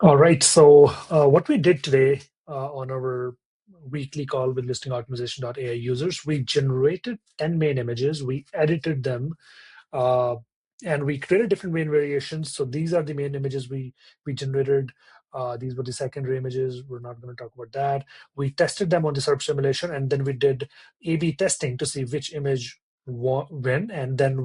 All right. So what we did today on our weekly call with ListingOptimization.ai users, we generated 10 main images, we edited them, uh, and we created different main variations. So these are the main images we generated. These were the secondary images. We're not going to talk about that. We tested them on the SERP simulation, and then we did A/B testing to see which image win, and then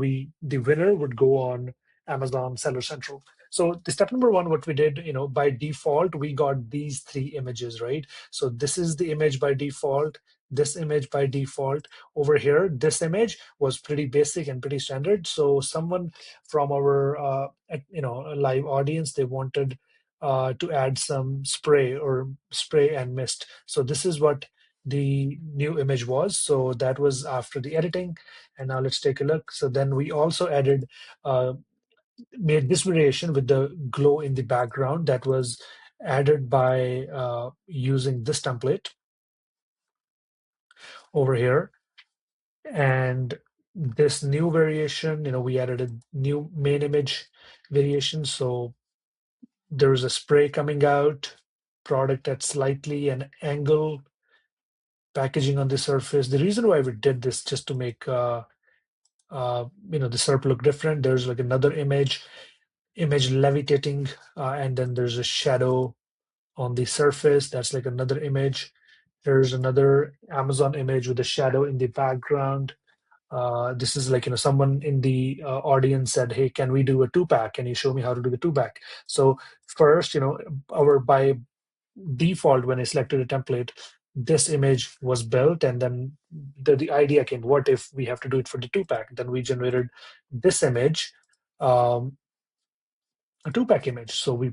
the winner would go on Amazon Seller Central. So the step number one, what we did, by default, we got these three images, right? So this is the image by default, this image by default. Over here, this image was pretty basic and pretty standard. So someone from our live audience, they wanted to add some spray and mist. So this is what the new image was. So that was after the editing. And now let's take a look. So then we also added made this variation with the glow in the background that was added by using this template over here. And this new variation, we added a new main image variation. So there's a spray coming out, product at slightly an angle, packaging on the surface. The reason why we did this just to make the SERP look different. There's like another image levitating, and then there's a shadow on the surface. That's like another image. There's another Amazon image with a shadow in the background. This is like, someone in the audience said, hey, can we do a two-pack? Can you show me how to do the two-pack? So first, our by default, when I selected a template, this image was built, and then the idea came, what if we have to do it for the two-pack? Then we generated this image, um, a two-pack image. So we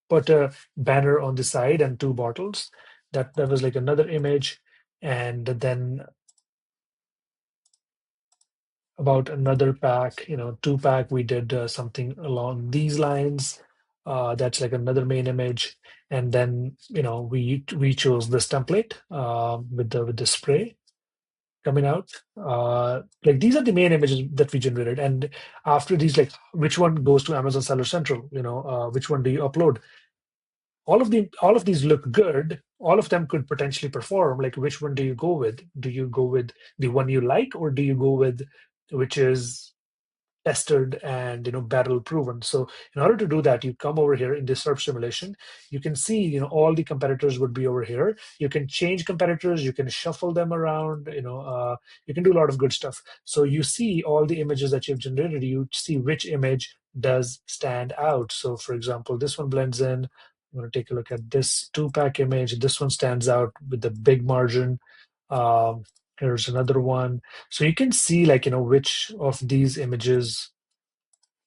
put a banner on the side and two bottles. That was like another image. And then about another pack, two-pack, we did something along these lines. That's like another main image. And then, we chose this template with the spray coming out. Like these are the main images that we generated. And after these, like which one goes to Amazon Seller Central? Which one do you upload? All of these look good. All of them could potentially perform. Like, which one do you go with? Do you go with the one you like, or do you go with which is tested and battle proven? So in order to do that, you come over here in this SERP simulation. You can see all the competitors would be over here. You can change competitors, you can shuffle them around, you can do a lot of good stuff. So you see all the images that you've generated, you see which image does stand out. So for example, this one blends in. I'm going to take a look at this two-pack image. This one stands out with the big margin. um, Here's another one. So you can see, like, which of these images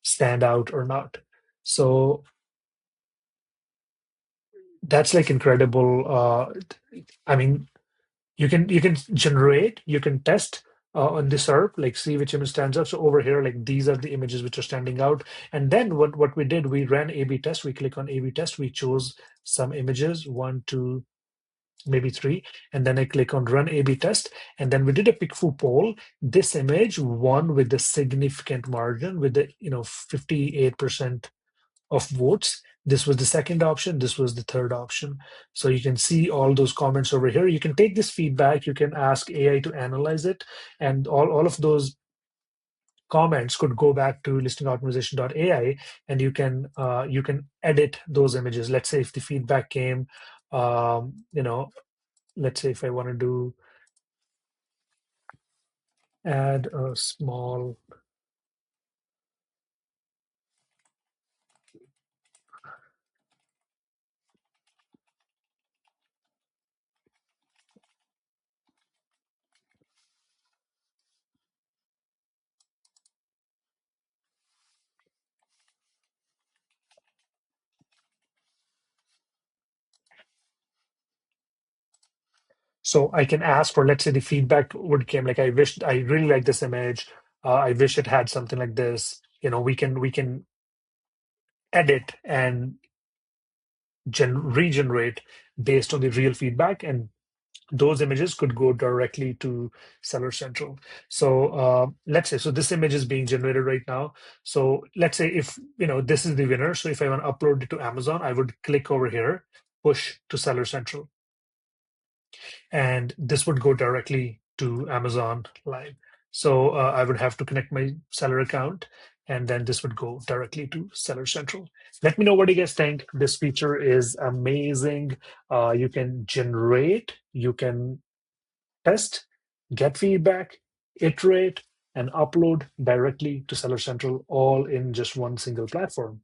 stand out or not. So that's like incredible. I mean, you can generate, you can test on the SERP, like see which image stands out. So over here, like these are the images which are standing out. And then what we did, we ran A/B test. We click on A/B test. We chose some images, one, two, maybe three, and then I click on run A/B test, and then we did a PickFu poll. This image won with a significant margin, with the 58% of votes. This was the second option, this was the third option. So you can see all those comments over here. You can take this feedback, you can ask AI to analyze it, and all of those comments could go back to ListingOptimization.ai, and you can edit those images. Let's say if the feedback came, let's say if I want to do add a small, so I can ask for, let's say the feedback would came like, I really like this image. I wish it had something like this. We can edit and regenerate based on the real feedback. And those images could go directly to Seller Central. So let's say, so this image is being generated right now. So let's say if, this is the winner. So if I want to upload it to Amazon, I would click over here, push to Seller Central, and this would go directly to Amazon Live. So I would have to connect my seller account, and then this would go directly to Seller Central. Let me know what you guys think. This feature is amazing. You can generate, you can test, get feedback, iterate, and upload directly to Seller Central, all in just one single platform.